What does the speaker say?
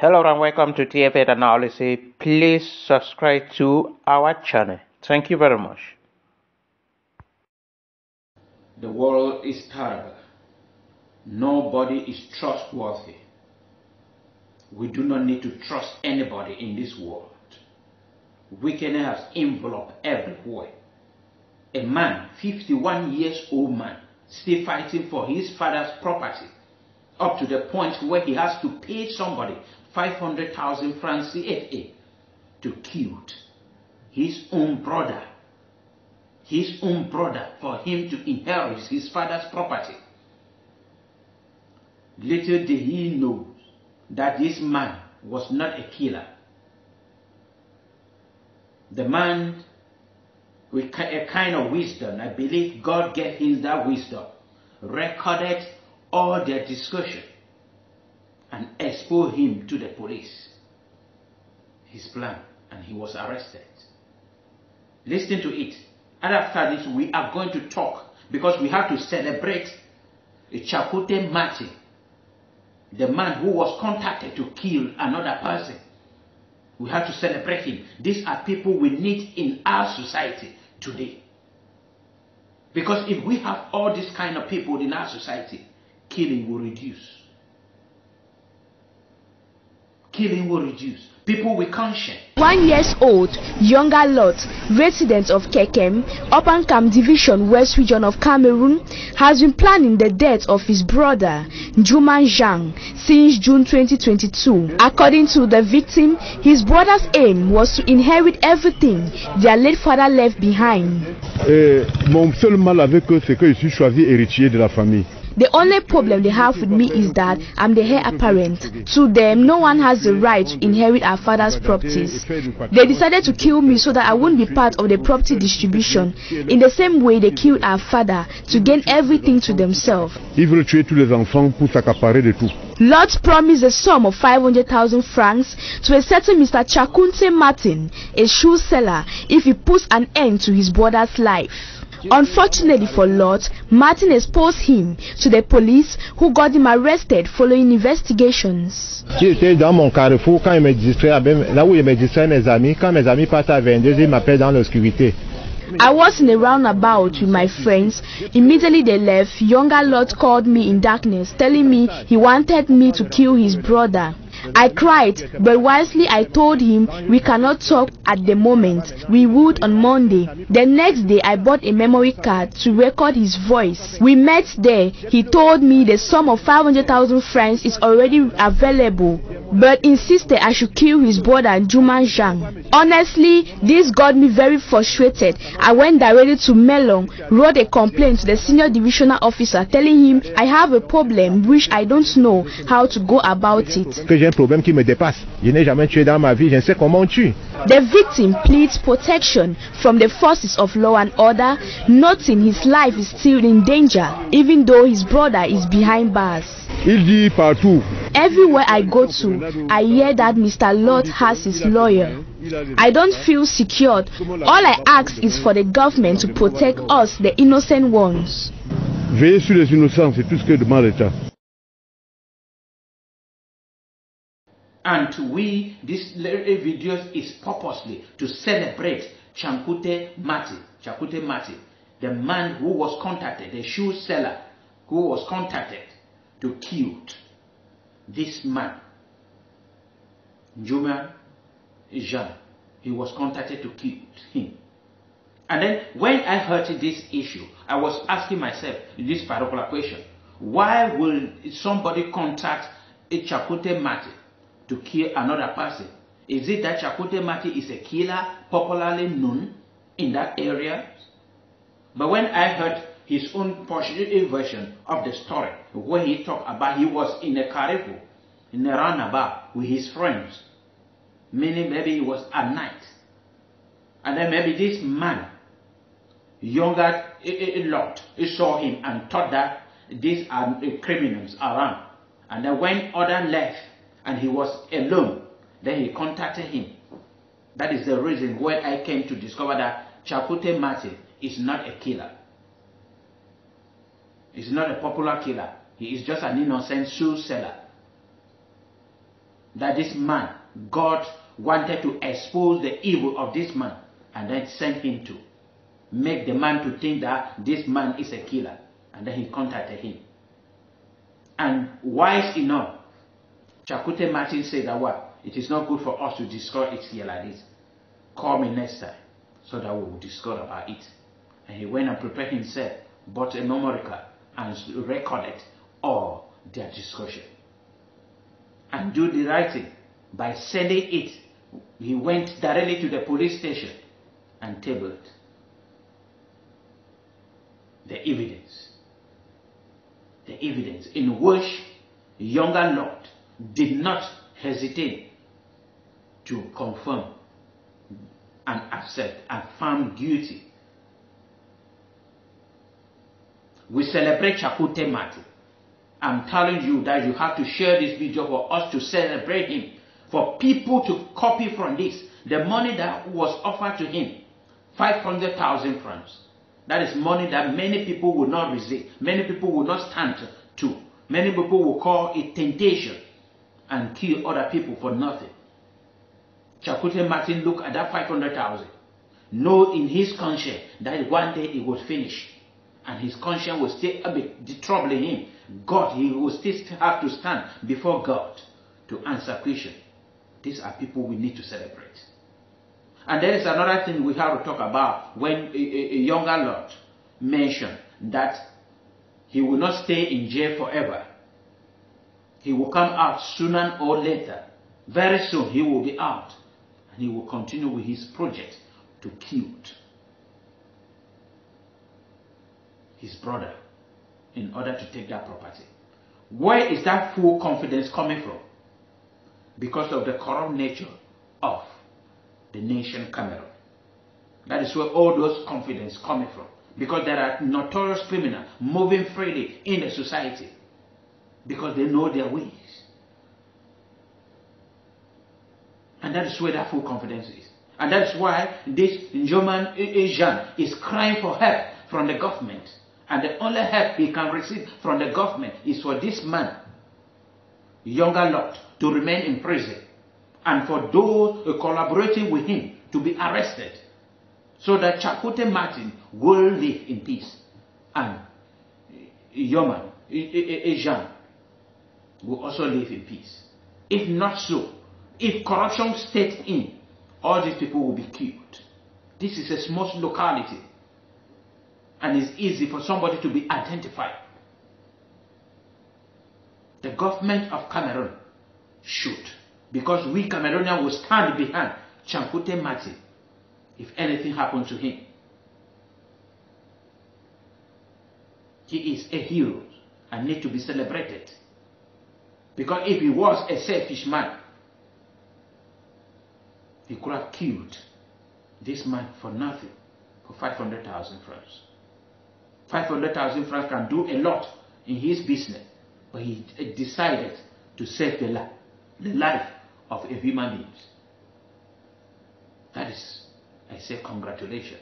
Hello and welcome to TFA Analysis. Please subscribe to our channel. Thank you very much. The world is terrible. Nobody is trustworthy. We do not need to trust anybody in this world. Wickedness has enveloped everywhere. A man, 51 years old man, still fighting for his father's property, up to the point where he has to pay somebody 500,000 francs CFA to kill his own brother for him to inherit his father's property. Little did he know that this man was not a killer. The man with a kind of wisdom, I believe God gave him that wisdom, recorded all their discussion and exposed him to the police. His plan, and he was arrested. Listen to it. And after this, we are going to talk because we have to celebrate Tchakounte Martin, the man who was contacted to kill another person. We have to celebrate him. These are people we need in our society today. Because if we have all these kind of people in our society, killing will reduce. Killing will reduce. People with conscience. 1 year old Younga Lot, resident of Kekem, Upper Kam Division, West Region of Cameroon, has been planning the death of his brother, Djeuma Jean, since June 2022. According to the victim, his brother's aim was to inherit everything their late father left behind. Mon seul mal avec eux, c'est que je suis choisi héritier de la famille. The only problem they have with me is that I'm the heir apparent. To them, no one has the right to inherit our father's properties. They decided to kill me so that I wouldn't be part of the property distribution. In the same way they killed our father to gain everything to themselves. Ils veulent tuer tous les enfants pour s'accaparer de tout. Lot promised a sum of 500,000 francs to a certain Mr. Tchakounte Martin, a shoe seller, if he puts an end to his brother's life. Unfortunately for Lot, Martin exposed him to the police, who got him arrested following investigations. J'étais dans mon carrefour quand il me distrait, là où il me distrait mes amis. Quand mes amis partent à 22, ils m'appellent dans l'obscurité. I was in a roundabout with my friends. Immediately they left, Younga Lot called me in darkness, telling me he wanted me to kill his brother. I cried, but wisely I told him we cannot talk at the moment. We would on Monday. The next day I bought a memory card to record his voice. We met there. He told me the sum of 500,000 francs is already available, but insisted I should kill his brother Djeuma Jean. Honestly, this got me very frustrated. I went directly to Melon, wrote a complaint to the senior divisional officer, telling him I have a problem which I don't know how to go about it. Un problème qui me dépasse. Je n'ai jamais tué dans ma vie, je ne sais comment on tue. The victim pleads protection from the forces of law and order, noting his life is still in danger, even though his brother is behind bars. Il dit partout. Everywhere I go to, I hear that Mr. Lot has his lawyer. I don't feel secured. All I ask is for the government to protect us, the innocent ones. Veillez sur les innocents, c'est tout ce que demande l'État. And this video is purposely to celebrate Tchakounte Martin, the man who was contacted, the shoe seller who was contacted to kill this man, Djeuma Jean. He was contacted to kill him. And then when I heard this issue, I was asking myself this particular question: why will somebody contact a Tchakounte Martin to kill another person? Is it that Tchakounte Martin is a killer popularly known in that area? But when I heard his own positive version of the story, where he talked about he was in a carrefour, in a roundabout with his friends, meaning maybe it was at night, and then maybe this man, Younga Lot, saw him and thought that these are criminals around, and then when others left and he was alone, then he contacted him. That is the reason why I came to discover that Tchakounte Martin is not a killer. He's not a popular killer. He is just an innocent shoe seller. that this man, God wanted to expose the evil of this man and then send him to make the man to think that this man is a killer. And then he contacted him. And wise enough, Tchakounte Martin said that what? It is not good for us to discuss it here like this. Call me next time so that we will discuss about it. And he went and prepared himself, bought a memory card and recorded all their discussion. And do the right thing by sending it. He went directly to the police station and tabled the evidence. The evidence in which Younga Lot did not hesitate to confirm and accept and found guilty. We celebrate Tchakounte Martin. I'm telling you that you have to share this video for us to celebrate him. For people to copy from this. The money that was offered to him, 500,000 francs. That is money that many people will not receive. Many people will not stand to. Many people will call it temptation and kill other people for nothing. Tchakounte Martin looked at that 500,000. Know in his conscience that one day it would finish. And his conscience will still a bit troubling him. God, he will still have to stand before God to answer questions. These are people we need to celebrate. And there is another thing we have to talk about when Younga Lot mentioned that he will not stay in jail forever. He will come out sooner or later. Very soon he will be out. And he will continue with his project to kill his brother in order to take that property. Where is that full confidence coming from? Because of the corrupt nature of the nation Cameroon. That is where all those confidence coming from. Because there are notorious criminals moving freely in the society. Because they know their ways. And that is where that full confidence is. And that is why this Djeuma Jean is crying for help from the government. And the only help he can receive from the government is for this man, Younga Lot, to remain in prison. And for those collaborating with him to be arrested. So that Tchakounte Martin will live in peace. And Djeuma Jean will also live in peace. If not so, if corruption stays in, all these people will be killed. This is a small locality. And it's easy for somebody to be identified. The government of Cameroon should. Because we Cameroonians will stand behind Tchakounte Martin if anything happens to him. He is a hero and needs to be celebrated. Because if he was a selfish man, he could have killed this man for nothing, for 500,000 francs. 500,000 francs can do a lot in his business, but he decided to save the life of a human being. That is, I say, congratulations.